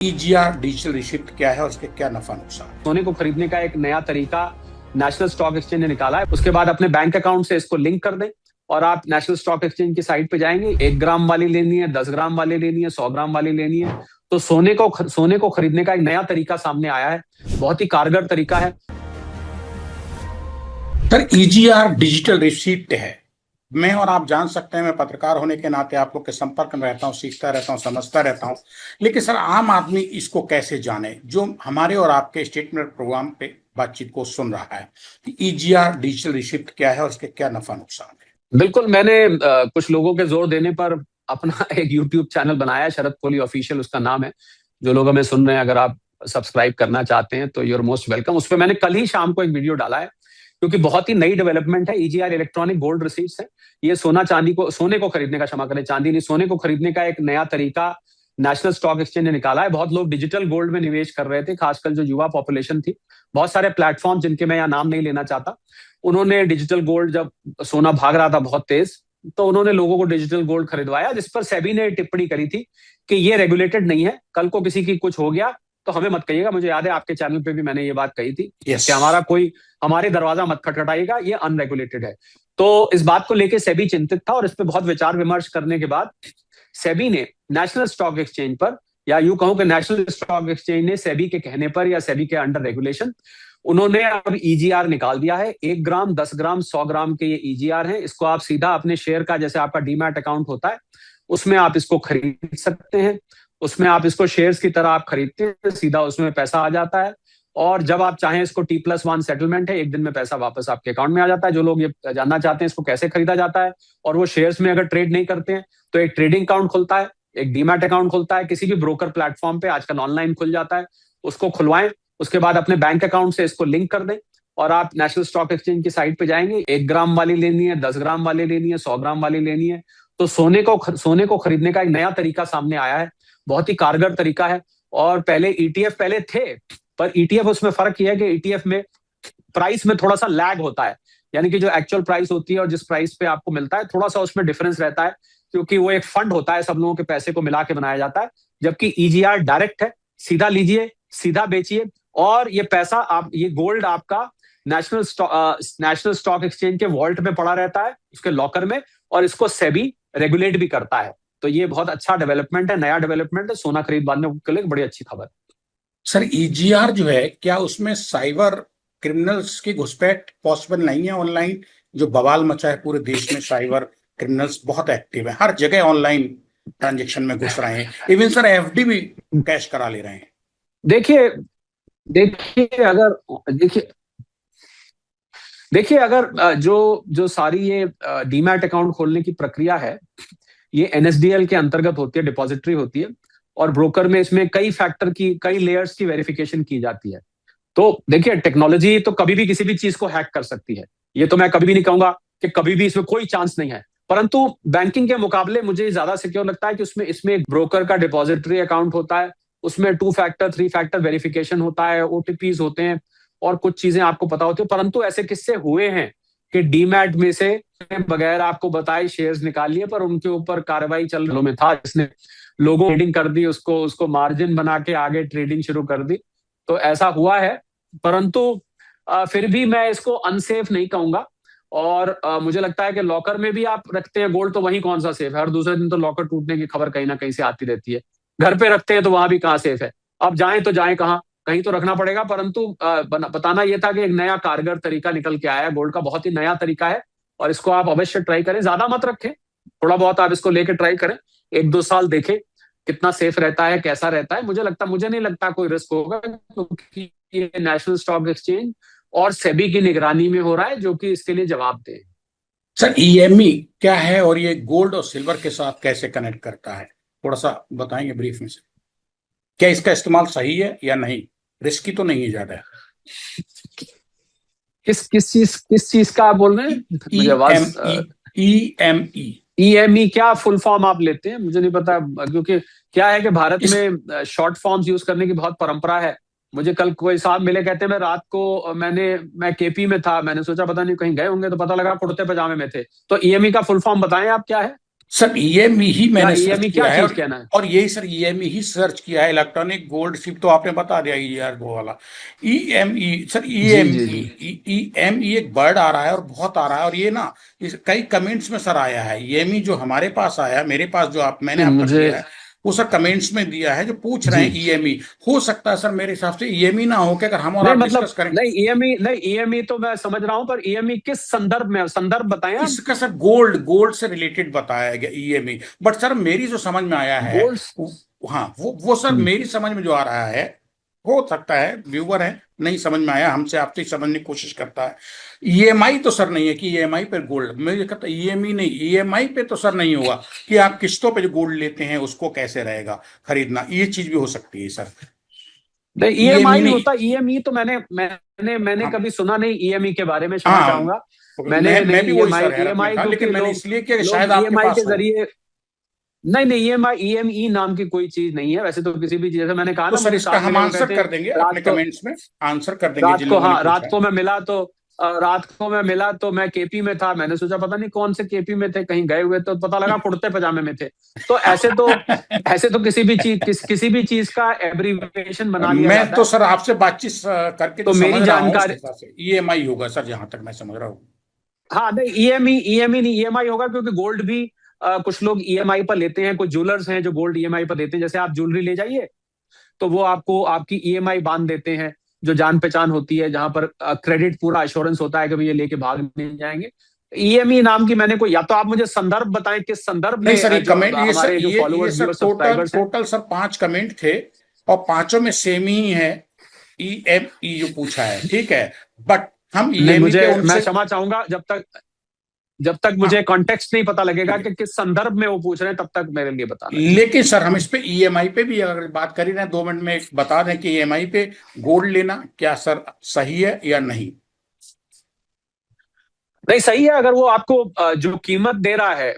EGR digital receipt क्या है और इसके क्या नफा नुकसान? सोने को खरीदने का एक नया तरीका नेशनल स्टॉक एक्सचेंज ने निकाला है। उसके बाद अपने बैंक अकाउंट से इसको लिंक कर दें और आप नेशनल स्टॉक एक्सचेंज की साइट पे जाएंगे। 1 ग्राम वाली लेनी है, 10 ग्राम वाली लेनी है, 100 ग्राम वाली लेनी है, तो सोने को खरीदने का एक नया तरीका सामने आया है। बहुत ही कारगर तरीका है। सर, ईजीआर डिजिटल रिसिप्ट है। मैं और आप जान सकते हैं, मैं पत्रकार होने के नाते आप लोग के संपर्क में रहता हूँ, सीखता रहता हूँ, समझता रहता हूँ। लेकिन सर, आम आदमी इसको कैसे जाने जो हमारे और आपके स्टेटमेंट प्रोग्राम पे बातचीत को सुन रहा है कि ईजीआर डिजिटल रिसिप्ट क्या है और इसके क्या नफा नुकसान है? बिल्कुल, मैंने कुछ लोगों के जोर देने पर अपना एक यूट्यूब चैनल बनाया है, शरद कोहली ऑफिशियल उसका नाम है। जो लोग हमें सुन रहे हैं, अगर आप सब्सक्राइब करना चाहते हैं तो यूर मोस्ट वेलकम। उस पर मैंने कल ही शाम को एक वीडियो डाला है, क्योंकि बहुत ही नई डेवलपमेंट है। ईजीआर इलेक्ट्रॉनिक गोल्ड रिसीट्स है। ये सोने को खरीदने का, क्षमा करें, चांदी नहीं, सोने को खरीदने का एक नया तरीका नेशनल स्टॉक एक्सचेंज ने निकाला है। बहुत लोग डिजिटल गोल्ड में निवेश कर रहे थे, खासकर जो युवा पॉपुलेशन थी। बहुत सारे प्लेटफॉर्म, जिनके मैं यहाँ नाम नहीं लेना चाहता, उन्होंने डिजिटल गोल्ड, जब सोना भाग रहा था बहुत तेज, तो उन्होंने लोगों को डिजिटल गोल्ड खरीदवाया, जिस पर सेबी ने टिप्पणी करी थी कि ये रेगुलेटेड नहीं है। कल को किसी की कुछ हो गया तो हमें मत कहिएगा। मुझे याद है आपके चैनल पे भी मैंने ये बात कही थी Yes. कि हमारे दरवाजा मत खटखटाइएगा, ये अनरेगुलेटेड है। तो इस बात को लेकर सेबी चिंतित था और इस पर बहुत विचार विमर्श करने के बाद सेबी ने नेशनल स्टॉक एक्सचेंज पर, या यूं कहूं कि नेशनल स्टॉक एक्सचेंज ने सेबी के कहने पर या सेबी के अंडर रेगुलेशन, उन्होंने अब ईजीआर निकाल दिया है। 1 ग्राम, 10 ग्राम, 100 ग्राम के ये ईजीआर हैं। इसको आप सीधा अपने शेयर का, जैसे आपका डीमैट अकाउंट होता है, उसमें आप इसको खरीद सकते हैं। उसमें आप इसको शेयर्स की तरह आप खरीदते हैं, सीधा उसमें पैसा आ जाता है। और जब आप चाहें, इसको T+1 सेटलमेंट है, 1 दिन में पैसा वापस आपके अकाउंट में आ जाता है। जो लोग ये जानना चाहते हैं इसको कैसे खरीदा जाता है, और वो शेयर्स में अगर ट्रेड नहीं करते हैं, तो एक ट्रेडिंग अकाउंट खुलता है, एक डीमैट अकाउंट खुलता है, किसी भी ब्रोकर प्लेटफॉर्म पे आजकल ऑनलाइन खुल जाता है। उसको खुलवाएं। उसके बाद अपने बैंक अकाउंट से इसको लिंक कर दें और आप नेशनल स्टॉक एक्सचेंज की साइट पे जाएंगे। 1 ग्राम वाली लेनी है, 10 ग्राम वाली लेनी है, 100 ग्राम वाली लेनी है, तो सोने को खरीदने का एक नया तरीका सामने आया है। बहुत ही कारगर तरीका है। और पहले ईटीएफ पहले थे, पर ईटीएफ, उसमें फर्क यह है कि ईटीएफ में प्राइस में थोड़ा सा लैग होता है, यानी कि जो एक्चुअल प्राइस होती है और जिस प्राइस पे आपको मिलता है, थोड़ा सा उसमें डिफरेंस रहता है, क्योंकि वो एक फंड होता है, सब लोगों के पैसे को मिला के बनाया जाता है। जबकि ईजीआर डायरेक्ट है, सीधा लीजिए, सीधा बेचिए, और ये पैसा ये गोल्ड आपका नेशनल स्टॉक एक्सचेंज के वॉल्ट में पड़ा रहता है, उसके लॉकर में, और इसको सेबी रेगुलेट भी करता है। तो ये बहुत अच्छा डेवलपमेंट है, नया डेवलपमेंट है। सोना खरीदने के लिए बड़ी अच्छी खबर। सर, ईजीआर जो है, क्या उसमें साइबर क्रिमिनल्स की घुसपैठ पॉसिबल नहीं है? ऑनलाइन जो बवाल मचा है पूरे देश में, साइबर क्रिमिनल्स बहुत एक्टिव है, हर जगह ऑनलाइन ट्रांजेक्शन में घुस रहे हैं, इवन सर एफडी भी कैश करा ले रहे हैं। देखिए देखिए अगर देखिए देखिए अगर जो सारी ये डीमैट अकाउंट खोलने की प्रक्रिया है, ये एनएसडीएल के अंतर्गत होती है, डिपॉजिटरी होती है, और ब्रोकर में इसमें कई लेयर्स की वेरिफिकेशन की जाती है। तो देखिए, टेक्नोलॉजी तो कभी भी किसी भी चीज को हैक कर सकती है। ये तो मैं कभी भी नहीं कहूंगा कि कभी भी इसमें कोई चांस नहीं है, परंतु बैंकिंग के मुकाबले मुझे ज्यादा सिक्योर लगता है कि इसमें एक ब्रोकर का डिपॉजिटरी अकाउंट होता है, उसमें 2 फैक्टर 3 फैक्टर वेरिफिकेशन होता है, ओटीपीज होते हैं, और कुछ चीजें आपको पता होती है। परंतु ऐसे किस्से हुए हैं कि डीमैट में से बगैर आपको बताए शेयर्स निकाल लिए, पर उनके ऊपर कार्रवाई चल रही में था, जिसने लोगों ट्रेडिंग कर दी, उसको मार्जिन बना के आगे ट्रेडिंग शुरू कर दी। तो ऐसा हुआ है, परंतु फिर भी मैं इसको अनसेफ नहीं कहूंगा। और मुझे लगता है कि लॉकर में भी आप रखते हैं गोल्ड, तो वहीं कौन सा सेफ है? हर दूसरे दिन तो लॉकर टूटने की खबर कहीं ना कहीं से आती रहती है। घर पे रखते हैं तो वहां भी कहाँ सेफ है? अब जाएं तो जाएं कहाँ? कहीं तो रखना पड़ेगा। परंतु बताना यह था कि एक नया कारगर तरीका निकल के आया है गोल्ड का, बहुत ही नया तरीका है, और इसको आप अवश्य ट्राई करें। ज्यादा मत रखें, थोड़ा बहुत आप इसको लेके ट्राई करें, 1-2 साल देखें कितना सेफ रहता है, कैसा रहता है। मुझे नहीं लगता कोई रिस्क होगा, क्योंकि ये नेशनल स्टॉक एक्सचेंज और सेबी की निगरानी में हो रहा है, जो कि इसके लिए जवाब दे। सर, ईएमई क्या है और ये गोल्ड और सिल्वर के साथ कैसे कनेक्ट करता है? थोड़ा सा बताएंगे ब्रीफ में से। क्या इसका इस्तेमाल सही है या नहीं? रिस्की तो नहीं है ज्यादा? किस चीज का आप बोल रहे हैं? मुझे आवाज। ईएमई। ईएमई क्या फुल फॉर्म आप लेते हैं? मुझे नहीं पता, क्योंकि क्या है कि भारत में शॉर्ट फॉर्म्स यूज करने की बहुत परंपरा है। मुझे कल कोई साहब मिले, कहते हैं मैं रात को मैं केपी में था, मैंने सोचा पता नहीं कहीं गए होंगे, तो पता लगा कुर्ते पजामे में थे। तो ईएमई का फुल फॉर्म बताएं आप, क्या है? सर ईएमई ही क्या मैंने सर्च ईएमई क्या किया है, चीज कहना है? और यही सर ईएमई ही सर्च किया है। इलेक्ट्रॉनिक गोल्ड शिप तो आपने बता दिया यार, वो वाला ईएमई। सर जी जी ईएमई, जी। ईएमई एक वर्ड आ रहा है और बहुत आ रहा है, और ये ना कई कमेंट्स में सर आया है। ईएमई जो हमारे पास आया, मेरे पास जो आप मैंने नहीं आप तक मुझे, दिया है, वो सर कमेंट्स में दिया है, जो पूछ रहे हैं जी, ईएमई। हो सकता है सर मेरे हिसाब से ईएमई ना हो के, अगर हम और नहीं आप मतलब, डिस्कस करें। नहीं ईएमई, नहीं ईएमई तो मैं समझ रहा हूं, पर ईएमई किस संदर्भ में, संदर्भ बताएं आप। इसका सर गोल्ड गोल्ड से रिलेटेड बताया गया ईएमई। बट सर मेरी जो समझ में आया है, गोल्ड। हाँ वो सर मेरी समझ में जो आ रहा है, हो सकता है व्यूवर है नहीं समझ में आया, हमसे आपसे समझने की कोशिश करता है। ईएमआई तो सर नहीं है कि ईएमआई पर गोल्ड, मैं ये कहता ईएमई नहीं, ईएमआई पे तो सर नहीं होगा कि आप किस्तों पे जो गोल्ड लेते हैं उसको कैसे रहेगा खरीदना, ये चीज भी हो सकती है सर। नहीं ईएमई ईएमआई नहीं। होता, ईएमई तो मैंने हाँ कभी सुना नहीं ईएमई के बारे में, क्षमा हाँ, चाहूंगा। मैं मैंने मैं नहीं भी वही ईएमआई, सर हैरत में ईएमआई था, लेकिन क्योंकि मैंने लोग, इसलिए किया कि लोग शायद आपके ईएमआई पास के हो। जरिए, नहीं नहीं ईएमआई, ईएमई नाम की कोई चीज नहीं है वैसे तो, किसी भी चीज, जैसे मैंने कहा तो ना, सर मुझे इसका साथ हम मिले वो आंसर कहते हैं कर देंगे अपने रात को, कमेंट्स में, आंसर कर देंगे जिन लोगों ने हाँ पूछा रात है। को मैं मिला तो, रात को मैं मिला तो मैं केपी में था, मैंने सोचा पता नहीं कौन से केपी में थे, कहीं गए हुए, तो पता लगा कुर्ते पजामे में थे। तो ऐसे तो किसी भी चीज का एब्रीविएशन बना लिया मैं जाता तो है। सर आपसे बातचीत करके जो तो समझ मेरी रहा हूँ उसके जानकारी, हिसाब से ईएमआई होगा सर, जहां तक मैं समझ रहा हूँ। हाँ नहीं ईएमई, ईएमई नहीं, ईएमआई होगा, क्योंकि गोल्ड भी कुछ लोग ईएमआई पर लेते हैं, कुछ ज्वेलर्स हैं जो गोल्ड ईएमआई पर देते हैं, जैसे आप ज्वेलरी ले जाइए तो वो आपको आपकी ईएमआई बांध देते हैं, जो जान पहचान होती है, जहां पर क्रेडिट पूरा एश्योरेंस होता है कि भाई ये लेके भाग नहीं जाएंगे। ईएमई नाम की मैंने कोई, या तो आप मुझे संदर्भ बताएं किस संदर्भ नहीं में, सर, ये जो कमेंट, ये सर हमारे जो ये followers sir viewer total subscribers हैं। टोटल सर 5 कमेंट थे, और पांचों में सेम ही है। ईएमई जो पूछा है, ठीक है, बट हम नहीं ईएमई मुझे, पे मैं उनसे। क्षमा चाहूंगा, जब तक मुझे हाँ कॉन्टेक्स्ट नहीं पता लगेगा ठीक है, कि किस संदर्भ में वो पूछ रहे हैं, तब तक मेरे लिए बताना। जी। लेकिन सर हम इस पे ईएमआई पे भी अगर बात कर ही रहे हैं, 2 मिनट में बता दें कि ईएमआई पे गोल्ड लेना क्या सर सही है या नहीं। नहीं सही है, अगर वो आपको जो कीमत दे रहा है,